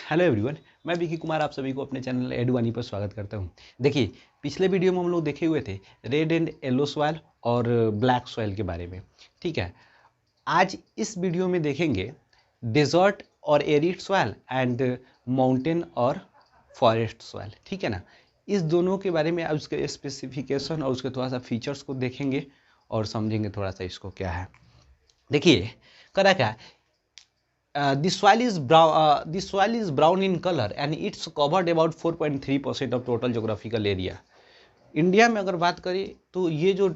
Hello everyone, मैं विकी कुमार आप सभी को अपने चैनल एडवानी पर स्वागत करता हूं। देखिए, पिछले वीडियो में हम लोग देखे हुए थे रेड एंड येलो सॉइल और ब्लैक सॉइल के बारे में। ठीक है, आज इस वीडियो में देखेंगे डेजर्ट और एरिड सॉइल एंड माउंटेन और फॉरेस्ट सॉइल। ठीक है ना, इस दोनों के बारे में आज उसके स्पेसिफिकेशन और उसके थोड़ा सा फीचर्स को देखेंगे और समझेंगे थोड़ा सा इसको क्या है। देखिए, करा क्या है, this soil is brown in color and it's covered about 4.3% of total geographical area. India में अगर बात करें तो ये जो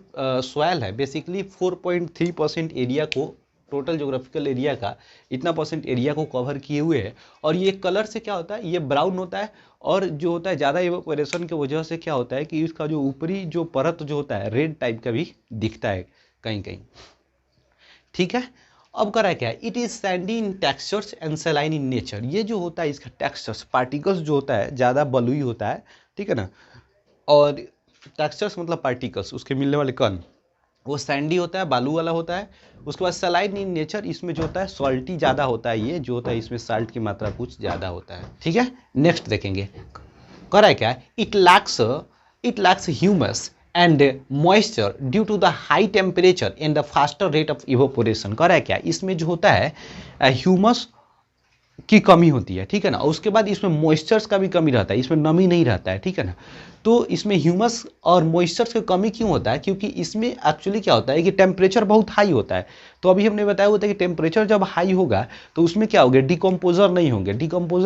सॉइल है बेसिकली 4.3% एरिया को, टोटल जोग्राफिकल एरिया का इतना परसेंट एरिया को कवर किए हुए है। और ये कलर से क्या होता है, ये ब्राउन होता है और जो होता है ज़्यादा इवेपोरेशन की वजह से क्या होता है कि इसका जो ऊपरी जो परत जो होता है रेड टाइप का भी दिखता है कहीं कहीं। ठीक है, अब करा क्या है, it is Sandy in textures and saline in nature. ये जो होता है इसका टेक्सचर्स पार्टिकल्स जो होता है ज़्यादा बलुई होता है। ठीक है ना, और टेक्सचर्स मतलब पार्टिकल्स उसके मिलने वाले कण वो सैंडी होता है, बालू वाला होता है। उसके बाद सलाइन इन नेचर, इसमें जो होता है सॉल्टी ज़्यादा होता है, ये जो होता है इसमें साल्ट की मात्रा कुछ ज़्यादा होता है। ठीक है, नेक्स्ट देखेंगे करा क्या है, it lacks humus and moisture due to the high temperature and the faster rate of evaporation. करा है क्या, इसमें जो होता है ह्यूमस की कमी होती है। ठीक है ना, उसके बाद इसमें मॉइस्चर्स का भी कमी रहता है, इसमें नमी नहीं रहता है। ठीक है ना, तो इसमें ह्यूमस और मॉइस्चर्स की कमी क्यों होता है, क्योंकि इसमें एक्चुअली क्या होता है कि टेम्परेचर बहुत हाई होता है। तो अभी हमने बताया होता है कि टेम्परेचर जब हाई होगा तो उसमें क्या होगा, डिकम्पोजर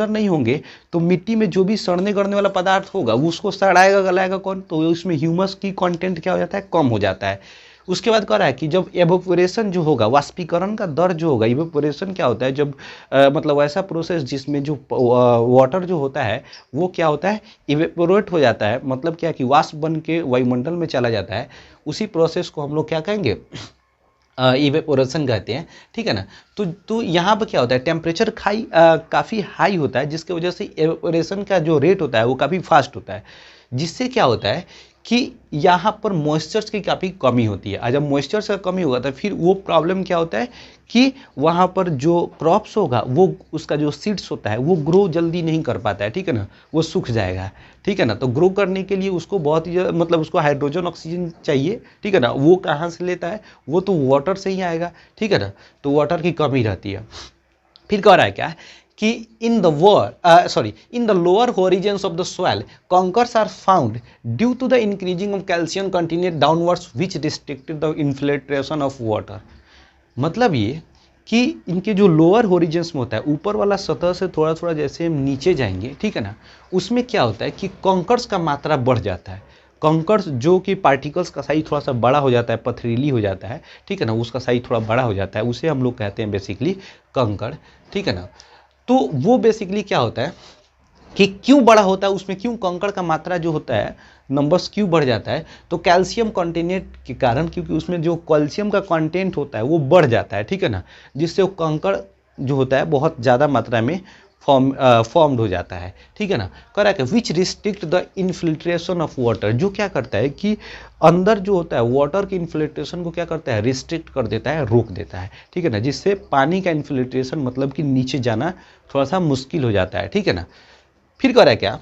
नहीं होंगे तो मिट्टी में जो भी सड़ने गड़ने वाला पदार्थ होगा उसको सड़ाएगा गलाएगा कौन, तो इसमें ह्यूमस की कंटेंट क्या हो जाता है, कम हो जाता है। उसके बाद कह रहा है कि जब एवोपोरेशन जो होगा, वाष्पीकरण का दर जो होगा, इवेपोरेशन क्या होता है, जब मतलब ऐसा प्रोसेस जिसमें जो वाटर जो होता है वो क्या होता है, इवेपोरेट हो जाता है, मतलब क्या कि वाष्प बन के वायुमंडल में चला जाता है। उसी प्रोसेस को हम लोग क्या कहेंगे, इवेपोरेशन कहते हैं। ठीक है ना, तो यहाँ पर क्या होता है, टेम्परेचर काफ़ी हाई होता है जिसकी वजह से इवेपोरेशन का जो रेट होता है वो काफ़ी फास्ट होता है, जिससे क्या होता है कि यहाँ पर मॉइस्चर्स की काफ़ी कमी होती है। और जब मॉइस्चर्स का कमी होगा तो फिर वो प्रॉब्लम क्या होता है कि वहाँ पर जो क्रॉप्स होगा वो उसका जो सीड्स होता है वो ग्रो जल्दी नहीं कर पाता है। ठीक है ना, वो सूख जाएगा। ठीक है ना, तो ग्रो करने के लिए उसको बहुत ही मतलब उसको हाइड्रोजन ऑक्सीजन चाहिए। ठीक है ना, वो कहाँ से लेता है, वो तो वाटर से ही आएगा। ठीक है ना, तो वाटर की कमी रहती है। फिर कह रहा है क्या कि in the lower horizons of the soil conchs are found due to the increasing of calcium content downwards which restricted the infiltration of water। मतलब ये कि इनके जो लोअर होरिजेंस में होता है, ऊपर वाला सतह से थोड़ा थोड़ा जैसे हम नीचे जाएंगे, ठीक है ना, उसमें क्या होता है कि कंकर्स का मात्रा बढ़ जाता है। कंकर्स जो कि पार्टिकल्स का साइज थोड़ा सा बड़ा हो जाता है, पथरीली हो जाता है। ठीक है ना, उसका साइज थोड़ा बड़ा हो जाता है, उसे हम लोग कहते हैं बेसिकली कंकड़। ठीक है ना, तो वो बेसिकली क्या होता है कि क्यों बड़ा होता है, उसमें क्यों कंकड़ का मात्रा जो होता है नंबर्स क्यों बढ़ जाता है, तो कैल्शियम कंटेंट के कारण, क्योंकि उसमें जो कैल्शियम का कंटेंट होता है वो बढ़ जाता है। ठीक है ना, जिससे वो कंकड़ जो होता है बहुत ज़्यादा मात्रा में फॉर्म्ड हो जाता है। ठीक है ना, कह रहा है which restrict the infiltration of water, जो क्या करता है कि अंदर जो होता है वाटर के इन्फिल्ट्रेशन को क्या करता है, रिस्ट्रिक्ट कर देता है, रोक देता है। ठीक है ना, जिससे पानी का इन्फिल्ट्रेशन मतलब कि नीचे जाना थोड़ा सा मुश्किल हो जाता है। ठीक है ना, फिर कह रहा है क्या,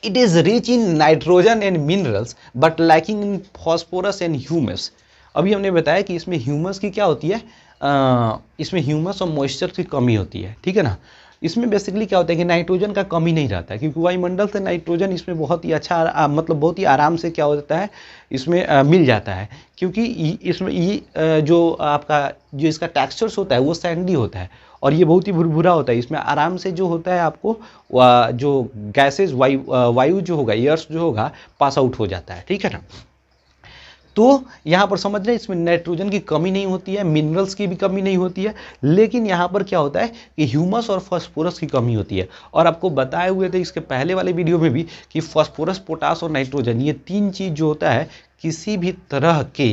it is rich in nitrogen and minerals but lacking in phosphorus and humus. अभी हमने बताया कि इसमें ह्यूमस की क्या होती है, इसमें ह्यूमस और मॉइस्चर की कमी होती है। ठीक है ना, इसमें बेसिकली क्या होता है कि नाइट्रोजन का कमी नहीं रहता है, क्योंकि वायुमंडल से नाइट्रोजन इसमें बहुत ही अच्छा मतलब बहुत ही आराम से क्या होता है इसमें मिल जाता है, क्योंकि इसमें ये जो आपका जो इसका टेक्सचर्स होता है वो सैंडी होता है और ये बहुत ही भुरभुरा होता है। इसमें आराम से जो होता है आपको जो गैसेज वायु जो होगा, एयर्स जो होगा पास आउट हो जाता है। ठीक है ना, तो यहाँ पर समझ रहे हैं इसमें नाइट्रोजन की कमी नहीं होती है, मिनरल्स की भी कमी नहीं होती है, लेकिन यहाँ पर क्या होता है कि ह्यूमस और फास्फोरस की कमी होती है। और आपको बताए हुए थे इसके पहले वाले वीडियो में भी कि फास्फोरस, पोटास और नाइट्रोजन ये तीन चीज़ जो होता है किसी भी तरह के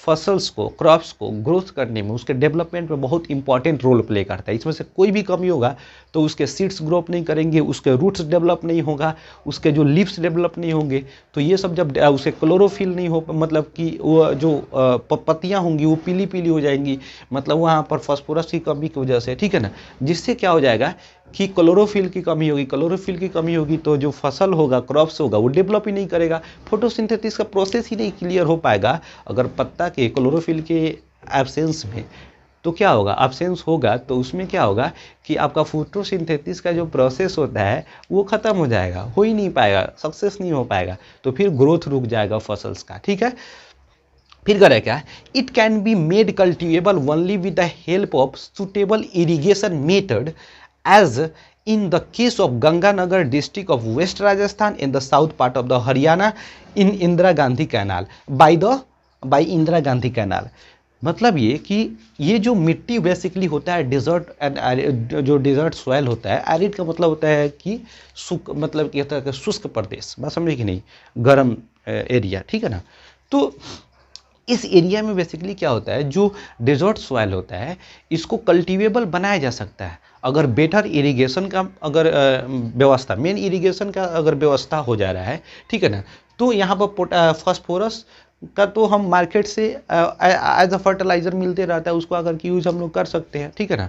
फसल्स को, क्रॉप्स को ग्रोथ करने में, उसके डेवलपमेंट में बहुत इंपॉर्टेंट रोल प्ले करता है। इसमें से कोई भी कमी होगा तो उसके सीड्स ग्रो नहीं करेंगे, उसके रूट्स डेवलप नहीं होगा, उसके जो लीव्स डेवलप नहीं होंगे, तो ये सब जब उसके क्लोरोफिल नहीं हो, मतलब कि वो जो पत्तियाँ होंगी वो पीली पीली हो जाएंगी, मतलब वहाँ पर फास्फोरस की कमी की वजह से। ठीक है ना, जिससे क्या हो जाएगा कि क्लोरोफिल की कमी होगी, क्लोरोफिल की कमी होगी तो जो फसल होगा, क्रॉप्स होगा, वो डेवलप ही नहीं करेगा, फोटोसिंथेसिस का प्रोसेस ही नहीं क्लियर हो पाएगा अगर पत्ता के क्लोरोफिल के एब्सेंस में। तो क्या होगा, एब्सेंस होगा तो उसमें क्या होगा कि आपका फोटोसिंथेसिस का जो प्रोसेस होता है वो खत्म हो जाएगा, हो ही नहीं पाएगा, सक्सेस नहीं हो पाएगा, तो फिर ग्रोथ रुक जाएगा फसल्स का। ठीक है, फिर करें क्या, it can be made cultivable only with the help of suitable irrigation method as in the case of Ganganagar district of West Rajasthan in the south part of the Haryana in Indira Gandhi Canal by Indira Gandhi Canal। मतलब ये कि ये जो मिट्टी basically होता है dessert, जो dessert soil होता है, एरिड का मतलब होता है कि मतलब कि होता है शुष्क प्रदेश, बात समझे कि नहीं, गर्म एरिया। ठीक है ना, तो इस एरिया में बेसिकली क्या होता है, जो डिजर्ट सॉइल होता है इसको कल्टीवेबल बनाया जा सकता है अगर बेटर इरिगेशन का अगर व्यवस्था, मेन इरिगेशन का अगर व्यवस्था हो जा रहा है। ठीक है ना, तो यहाँ पर फास्फोरस का तो हम मार्केट से एज अ फर्टिलाइजर मिलते रहता है, उसको अगर की यूज हम लोग कर सकते हैं। ठीक है ना,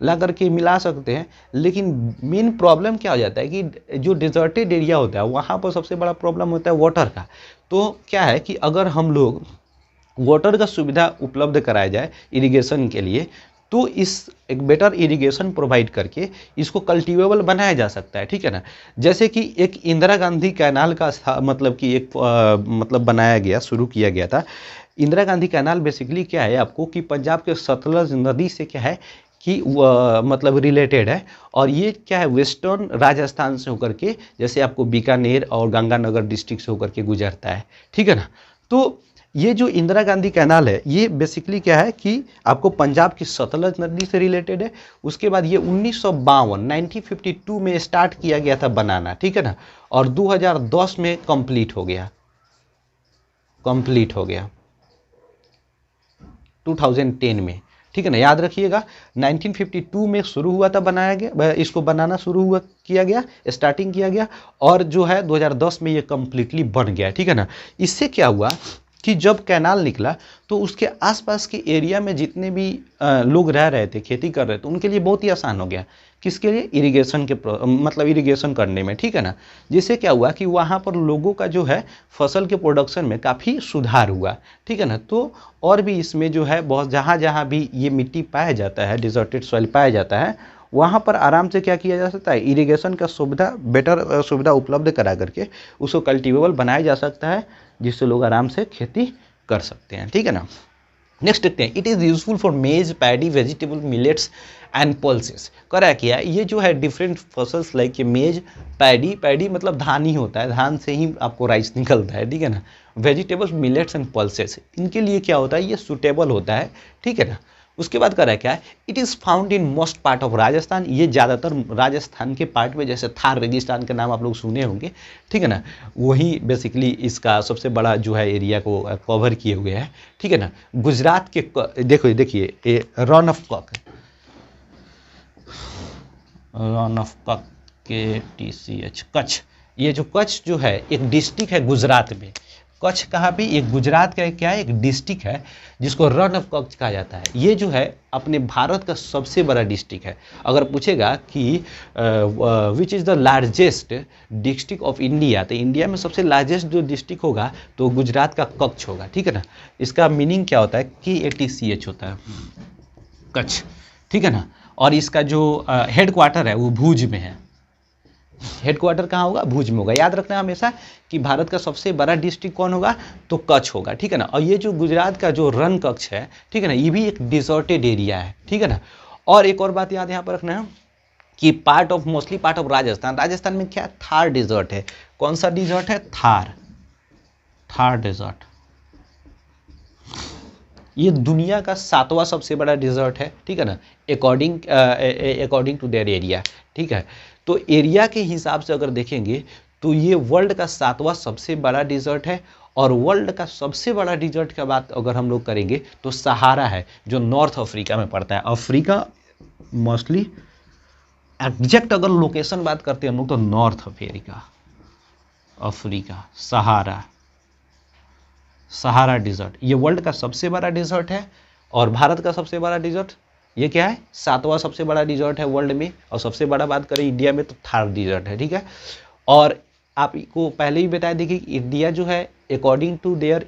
ला करके मिला सकते हैं, लेकिन मेन प्रॉब्लम क्या हो जाता है कि जो डिजर्टेड एरिया होता है वहाँ पर सबसे बड़ा प्रॉब्लम होता है वाटर का। तो क्या है कि अगर हम लोग वाटर का सुविधा उपलब्ध कराया जाए इरिगेशन के लिए, तो इस एक बेटर इरिगेशन प्रोवाइड करके इसको कल्टीवेबल बनाया जा सकता है। ठीक है ना, जैसे कि एक इंदिरा गांधी कैनाल का मतलब कि एक मतलब बनाया गया, शुरू किया गया था। इंदिरा गांधी कैनाल बेसिकली क्या है आपको कि पंजाब के सतलज नदी से क्या है कि मतलब रिलेटेड है, और ये क्या है वेस्टर्न राजस्थान से होकर के, जैसे आपको बीकानेर और गंगानगर डिस्ट्रिक्ट से होकर के गुजरता है। ठीक है ना, तो ये जो इंदिरा गांधी कैनाल है ये बेसिकली क्या है कि आपको पंजाब की सतलज नदी से रिलेटेड है। उसके बाद ये 1952 में स्टार्ट किया गया था बनाना। ठीक है ना, और 2010 में कंप्लीट हो गया 2010 में। ठीक है ना, याद रखिएगा 1952 में शुरू हुआ था, बनाया गया, इसको बनाना शुरू हुआ किया गया, स्टार्टिंग किया गया, और जो है 2010 में ये कम्प्लीटली बन गया। ठीक है ना, इससे क्या हुआ कि जब कैनाल निकला तो उसके आसपास के एरिया में जितने भी लोग रह रहे थे, खेती कर रहे थे, उनके लिए बहुत ही आसान हो गया। किसके लिए, इरिगेशन के मतलब इरिगेशन करने में। ठीक है ना, जिससे क्या हुआ कि वहाँ पर लोगों का जो है फसल के प्रोडक्शन में काफ़ी सुधार हुआ। ठीक है ना, तो और भी इसमें जो है बहुत जहाँ जहाँ भी ये मिट्टी पाया जाता है, डिजर्टेड सॉइल पाया जाता है, वहाँ पर आराम से क्या किया जा सकता है, इरिगेशन का सुविधा, बेटर सुविधा उपलब्ध करा करके उसको कल्टीवेबल बनाया जा सकता है, जिससे लोग आराम से खेती कर सकते हैं। ठीक है ना, नेक्स्ट देखते हैं, इट इज़ यूजफुल फॉर मेज, paddy, vegetable, millets and pulses. करा क्या, ये जो है डिफरेंट फसल्स लाइक मेज, पैडी मतलब धान ही होता है, धान से ही आपको राइस निकलता है। ठीक है ना, वेजिटेबल्स, मिलेट्स एंड पल्सेस, इनके लिए क्या होता है, ये सूटेबल होता है। ठीक है ना, उसके बाद करा क्या है, it is found in most part of Rajasthan, ये ज़्यादातर राजस्थान के पार्ट में, जैसे थार रेगिस्तान का नाम आप लोग सुने होंगे। ठीक है ना, वही बेसिकली इसका सबसे बड़ा जो है एरिया को कवर किए हुए है। ठीक है ना, गुजरात के देखिए रन ऑफ कक के TCH कच्छ, ये जो कच्छ जो है एक डिस्ट्रिक्ट है गुजरात में। कच्छ कहाँ पे, एक गुजरात का क्या है, एक डिस्ट्रिक्ट है जिसको रन ऑफ कच्छ कहा जाता है। ये जो है अपने भारत का सबसे बड़ा डिस्ट्रिक्ट है। अगर पूछेगा कि which is the largest district of India, तो इंडिया में सबसे लार्जेस्ट जो डिस्ट्रिक्ट होगा तो गुजरात का कच्छ होगा। ठीक है ना, इसका मीनिंग क्या होता है, KATCH होता है, कच्छ। ठीक है ना, और इसका जो हेड क्वार्टर है वो भुज में है। हेडक्वार्टर कहाँ होगा, भुज में होगा। याद रखना हमेशा कि भारत का सबसे बड़ा डिस्ट्रिक्ट कौन होगा, तो कच्छ होगा। ठीक है ना, और ये जो गुजरात का जो रन कच्छ है, ठीक है ना, ये भी एक डिजर्टेड एरिया है। ठीक है ना, और एक और बात याद यहाँ पर रखना है कि मोस्टली पार्ट ऑफ राजस्थान में क्या, थार डिजर्ट है। कौन सा डिजर्ट है, थार डिजर्ट। ये दुनिया का 7वां सबसे बड़ा डिजर्ट है। ठीक है ना, अकॉर्डिंग टू देयर एरिया। ठीक है, तो एरिया के हिसाब से अगर देखेंगे तो ये वर्ल्ड का 7वां सबसे बड़ा डिजर्ट है। और वर्ल्ड का सबसे बड़ा डिजर्ट का बात अगर हम लोग करेंगे तो सहारा है, जो नॉर्थ अफ्रीका में पड़ता है। अफ्रीका मोस्टली एग्जैक्ट अगर लोकेशन बात करते हैं हम लोग तो नॉर्थ अफ्रीका, सहारा डिजर्ट, ये वर्ल्ड का सबसे बड़ा डिजर्ट है। और भारत का सबसे बड़ा डिजर्ट ये क्या है, 7वां सबसे बड़ा डिजर्ट है वर्ल्ड में, और सबसे बड़ा बात करें इंडिया में तो थार डिजर्ट है, ठीक है। और आपको पहले ही बताया, देखिए इंडिया जो है अकॉर्डिंग टू देयर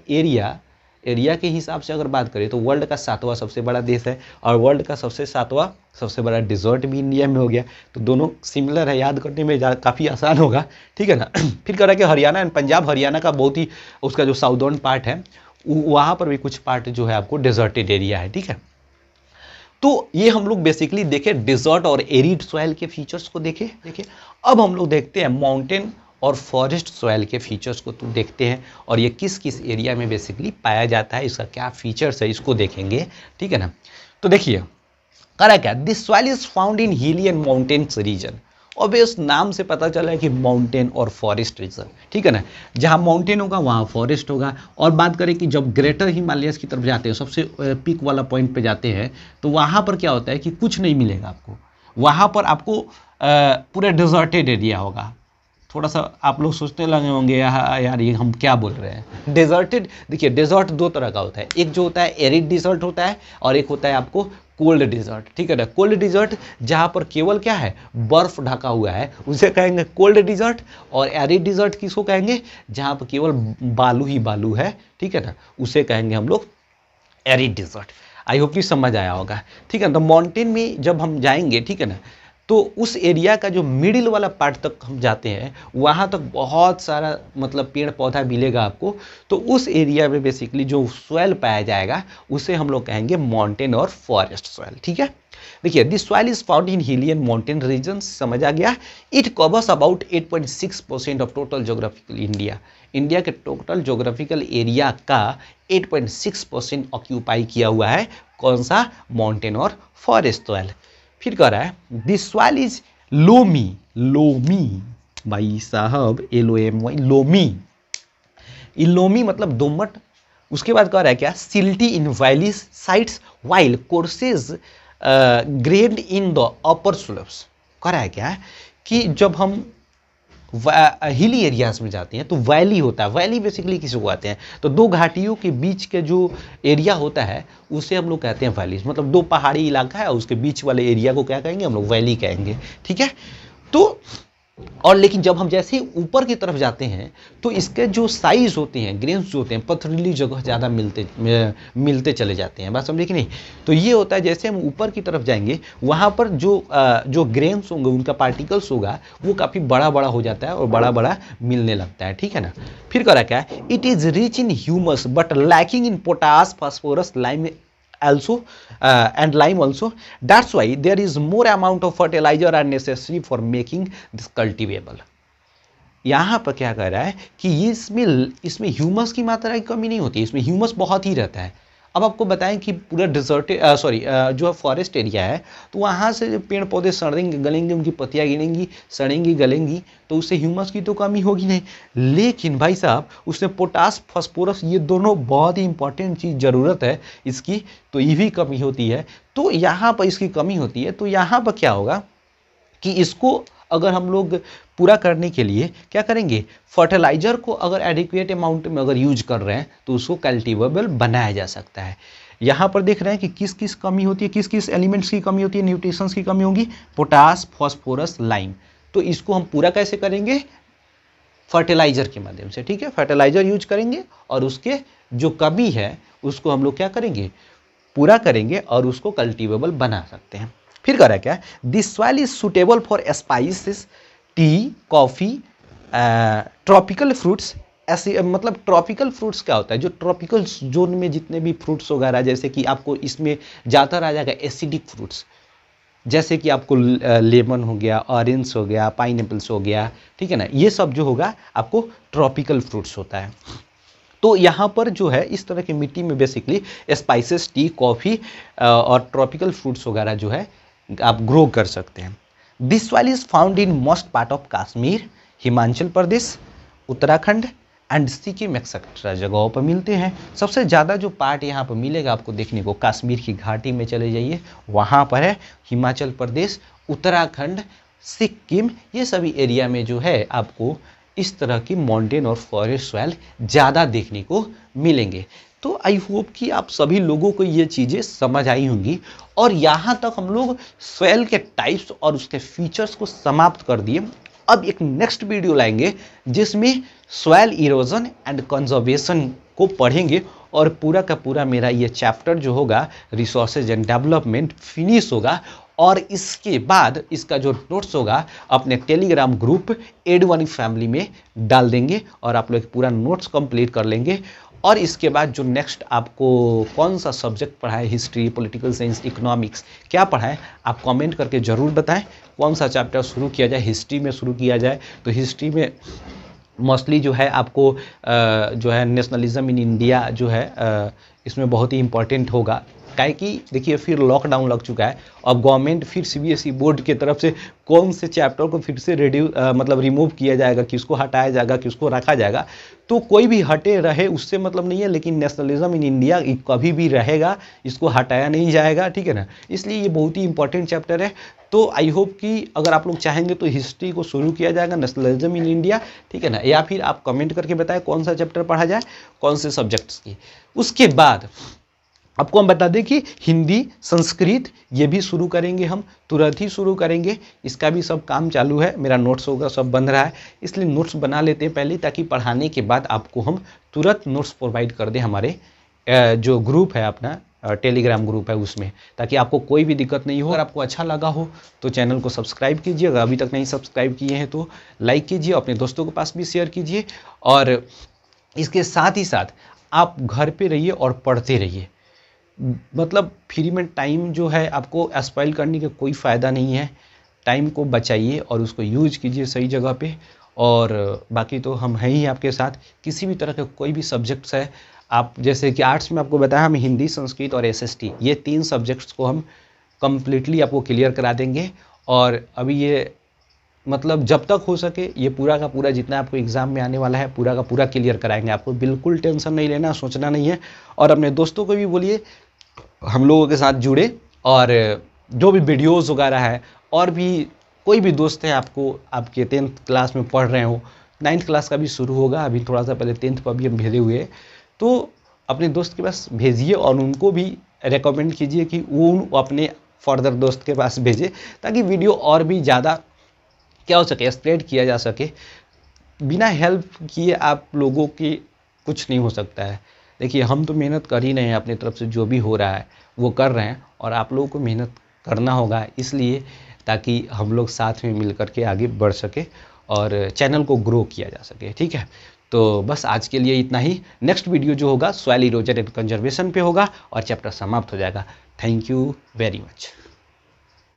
एरिया के हिसाब से अगर बात करें तो वर्ल्ड का 7वां सबसे बड़ा देश है, और वर्ल्ड का सबसे बड़ा डिजर्ट भी इंडिया में हो गया। तो दोनों सिमिलर है, याद करने में काफ़ी आसान होगा, ठीक है ना। फिर कह रहा है कि हरियाणा एंड पंजाब, हरियाणा का बहुत ही उसका जो साउदर्न पार्ट है वहाँ पर भी कुछ पार्ट जो है आपको डेजर्टेड एरिया है, ठीक है। तो ये हम लोग बेसिकली देखे डिजर्ट और एरिड सॉइल के फीचर्स को देखे। अब हम लोग देखते हैं माउंटेन और फॉरेस्ट सॉइल के फीचर्स को तो देखते हैं, और ये किस किस एरिया में बेसिकली पाया जाता है, इसका क्या फीचर्स है इसको देखेंगे, ठीक है ना। तो देखिए करा क्या, this soil is found in हिली एंड माउंटेन्स रीजन। ऑब्वियस नाम से पता चला है कि माउंटेन और फॉरेस्ट रीजन, ठीक है ना। जहाँ माउंटेन होगा वहाँ फॉरेस्ट होगा। और बात करें कि जब ग्रेटर हिमालयस की तरफ जाते हैं, सबसे पीक वाला पॉइंट पे जाते हैं, तो वहाँ पर क्या होता है कि कुछ नहीं मिलेगा आपको, वहाँ पर आपको पूरा डिजर्टेड एरिया होगा। थोड़ा सा आप लोग सोचने लगे होंगे यार ये हम क्या बोल रहे हैं। डेजर्टेड, देखिए डेजर्ट दो तरह का होता है, एक जो होता है एरिड डिजर्ट होता है, और एक होता है आपको कोल्ड डिजर्ट, ठीक है ना। कोल्ड डिजर्ट जहाँ पर केवल क्या है, बर्फ ढका हुआ है, उसे कहेंगे कोल्ड डिजर्ट। और एरिड डिजर्ट किसको कहेंगे, जहाँ पर केवल बालू ही बालू है, ठीक है ना, उसे कहेंगे हम लोग एरिड डिजर्ट। आई होप कि समझ आया होगा, ठीक है। तो माउंटेन में जब हम जाएंगे, ठीक है ना, तो उस एरिया का जो मिडिल वाला पार्ट तक हम जाते हैं, वहाँ तक बहुत सारा मतलब पेड़ पौधा मिलेगा आपको। तो उस एरिया में बेसिकली जो सॉइल पाया जाएगा उसे हम लोग कहेंगे माउंटेन और फॉरेस्ट सॉइल, ठीक है। देखिए this soil is found in हिली एंड माउंटेन रीजन, समझ आ गया। It covers about 8.6% of total geographical India के टोटल जोग्राफिकल एरिया का 8.6% ऑक्यूपाई किया हुआ है कौन सा, माउंटेन और फॉरेस्ट सॉइल। फिर कह रहा है दिस सॉइल इज लोमी भाई साहब, LOMY लोमी मतलब दोमट। उसके बाद कह रहा है क्या, silty in valley sides while courses grade in the upper slopes. कह रहा है क्या कि जब हम हिली एरियाज में जाते हैं तो वैली होता है, वैली बेसिकली किसी को कहते हैं, तो दो घाटियों के बीच के जो एरिया होता है उसे हम लोग कहते हैं वैलीज। मतलब दो पहाड़ी इलाका है, उसके बीच वाले एरिया को क्या कहेंगे, हम लोग वैली कहेंगे, ठीक है। तो और लेकिन जब हम जैसे ही ऊपर की तरफ जाते हैं तो इसके जो साइज होते हैं, ग्रेन्स जो होते हैं, पथरीली जगह ज़्यादा मिलते चले जाते हैं, बात समझे कि नहीं। तो ये होता है जैसे हम ऊपर की तरफ जाएंगे वहाँ पर जो ग्रेन्स होंगे, उनका पार्टिकल्स होगा, वो काफ़ी बड़ा बड़ा हो जाता है और बड़ा बड़ा मिलने लगता है, ठीक है ना। फिर करा क्या, it is rich in humus but lacking in potash phosphorus lime also and lime also. That's why there is more amount of fertilizer are necessary for making this cultivable. यहाँ पर क्या कर रहा है कि इसमें ह्यूमस की मात्रा की कमी नहीं होती, इसमें ह्यूमस बहुत ही रहता है। अब आपको बताएं कि पूरा जो फॉरेस्ट एरिया है, तो वहाँ से पेड़ पौधे सड़ेंगे गलेंगे, उनकी पत्तियाँ गिरेंगी, सड़ेंगी गलेंगी, तो उससे ह्यूमस की तो कमी होगी नहीं। लेकिन भाई साहब उसमें पोटास फास्फोरस ये दोनों बहुत ही इंपॉर्टेंट चीज़ ज़रूरत है इसकी, तो ये भी कमी होती है। तो यहाँ पर इसकी कमी होती है, तो यहाँ पर क्या होगा कि इसको अगर हम लोग पूरा करने के लिए क्या करेंगे, फर्टिलाइजर को अगर एडिक्वेट अमाउंट में अगर यूज कर रहे हैं तो उसको कल्टीवेबल बनाया जा सकता है। यहाँ पर देख रहे हैं कि किस किस कमी होती है, किस किस एलिमेंट्स की कमी होती है, न्यूट्रिशंस की कमी होगी, पोटास फॉस्फोरस लाइम। तो इसको हम पूरा कैसे करेंगे, फर्टिलाइजर के माध्यम से, ठीक है। फर्टिलाइजर यूज करेंगे और उसके जो कमी है उसको हम लोग क्या करेंगे, पूरा करेंगे और उसको कल्टीवेबल बना सकते हैं। फिर कह रहा है क्या, this soil is suitable for spices, T, coffee, tropical fruits. ऐसे मतलब ट्रॉपिकल फ्रूट्स क्या होता है, जो ट्रॉपिकल जोन में जितने भी फ्रूट्स वगैरह, जैसे कि आपको इसमें ज़्यादातर आ जाएगा एसिडिक फ्रूट्स, जैसे कि आपको लेमन हो गया, ऑरेंज हो गया, पाइनएप्पल्स हो गया, ठीक है ना, ये सब जो होगा आपको ट्रॉपिकल फ्रूट्स होता है। तो यहाँ पर जो है इस तरह की मिट्टी में बेसिकली स्पाइसेस, टी, कॉफ़ी और ट्रॉपिकल फ्रूट्स वगैरह जो है आप ग्रो कर सकते हैं। This soil is found in most part of Kashmir, Himachal Pradesh, Uttarakhand and Sikkim etcetera जगहों पर मिलते हैं। सबसे ज़्यादा जो पार्ट यहाँ पर मिलेगा आपको देखने को, कश्मीर की घाटी में चले जाइए वहाँ पर है, हिमाचल प्रदेश, उत्तराखंड, सिक्किम, ये सभी एरिया में जो है आपको इस तरह की माउंटेन और फॉरेस्ट सॉइल ज़्यादा देखने को मिलेंगे। तो आई होप कि आप सभी लोगों को ये चीज़ें समझ आई होंगी। और यहाँ तक हम लोग सॉइल के टाइप्स और उसके फीचर्स को समाप्त कर दिए। अब एक नेक्स्ट वीडियो लाएंगे जिसमें सॉइल इरोजन एंड कंजर्वेशन को पढ़ेंगे और पूरा का पूरा मेरा ये चैप्टर जो होगा रिसोर्सेज एंड डेवलपमेंट फिनिश होगा। और इसके बाद इसका जो नोट्स होगा अपने टेलीग्राम ग्रुप एडवानी फैमिली में डाल देंगे और आप लोग पूरा नोट्स कंप्लीट कर लेंगे। और इसके बाद जो नेक्स्ट आपको कौन सा सब्जेक्ट पढ़ाए, हिस्ट्री, पॉलिटिकल साइंस, इकोनॉमिक्स, क्या पढ़ाए, आप कमेंट करके ज़रूर बताएं। कौन सा चैप्टर शुरू किया जाए, हिस्ट्री में शुरू किया जाए तो हिस्ट्री में मोस्टली जो है आपको जो है नेशनलिज्म इन इंडिया जो है इसमें बहुत ही इंपॉर्टेंट होगा। काहे कि देखिए फिर लॉकडाउन लग चुका है, अब गवर्नमेंट फिर सीबीएसई बोर्ड की तरफ से कौन से चैप्टर को फिर से मतलब रिमूव किया जाएगा, किसको हटाया जाएगा, किसको रखा जाएगा, तो कोई भी हटे रहे उससे मतलब नहीं है, लेकिन नेशनलिज्म इन इंडिया कभी भी रहेगा, इसको हटाया नहीं जाएगा, ठीक है ना। इसलिए ये बहुत ही इंपॉर्टेंट चैप्टर है। तो आई होप कि अगर आप लोग चाहेंगे तो हिस्ट्री को शुरू किया जाएगा, नेशनलिज्म इन इंडिया, ठीक है ना, या फिर आप कमेंट करके बताएं कौन सा चैप्टर पढ़ा जाए, कौन से सब्जेक्ट्स की। उसके बाद आपको हम बता दें कि हिंदी, संस्कृत ये भी शुरू करेंगे, हम तुरंत ही शुरू करेंगे, इसका भी सब काम चालू है, मेरा नोट्स होगा सब बन रहा है, इसलिए नोट्स बना लेते हैं पहले, ताकि पढ़ाने के बाद आपको हम तुरंत नोट्स प्रोवाइड कर दें हमारे जो ग्रुप है अपना टेलीग्राम ग्रुप है उसमें, ताकि आपको कोई भी दिक्कत नहीं हो। अगर आपको अच्छा लगा हो तो चैनल को सब्सक्राइब कीजिए, अगर अभी तक नहीं सब्सक्राइब किए हैं तो लाइक कीजिए, अपने दोस्तों के पास भी शेयर कीजिए। और इसके साथ ही साथ आप घर पे रहिए और पढ़ते रहिए, मतलब फ्री में टाइम जो है आपको स्पॉइल करने का कोई फ़ायदा नहीं है। टाइम को बचाइए और उसको यूज कीजिए सही जगह पे। और बाकी तो हम हैं ही आपके साथ, किसी भी तरह के कोई भी सब्जेक्ट्स है, आप जैसे कि आर्ट्स में आपको बताया हम हिंदी, संस्कृत और एसएसटी, ये 3 सब्जेक्ट्स को हम कम्प्लीटली आपको क्लियर करा देंगे। और अभी ये मतलब जब तक हो सके ये पूरा का पूरा जितना आपको एग्ज़ाम में आने वाला है पूरा का पूरा क्लियर कराएंगे, आपको बिल्कुल टेंशन नहीं लेना, सोचना नहीं है। और अपने दोस्तों को भी बोलिए हम लोगों के साथ जुड़े, और जो भी वीडियोस वगैरह है, और भी कोई भी दोस्त है आपको, आपके 10th क्लास में पढ़ रहे हो, 9th क्लास का भी शुरू होगा, अभी थोड़ा सा पहले 10th पर भी हम भेजे हुए, तो अपने दोस्त के पास भेजिए और उनको भी रेकमेंड कीजिए कि वो अपने फर्दर दोस्त के पास भेजे, ताकि वीडियो और भी ज़्यादा क्या हो सके, स्प्रेड किया जा सके। बिना हेल्प किए आप लोगों की कुछ नहीं हो सकता है। देखिए हम तो मेहनत कर ही रहे हैं, अपनी तरफ से जो भी हो रहा है वो कर रहे हैं, और आप लोगों को मेहनत करना होगा, इसलिए ताकि हम लोग साथ में मिल करके आगे बढ़ सके और चैनल को ग्रो किया जा सके, ठीक है। तो बस आज के लिए इतना ही। नेक्स्ट वीडियो जो होगा सॉइल इरोजन एंड कंजर्वेशन पे होगा और चैप्टर समाप्त हो जाएगा। Thank you very much.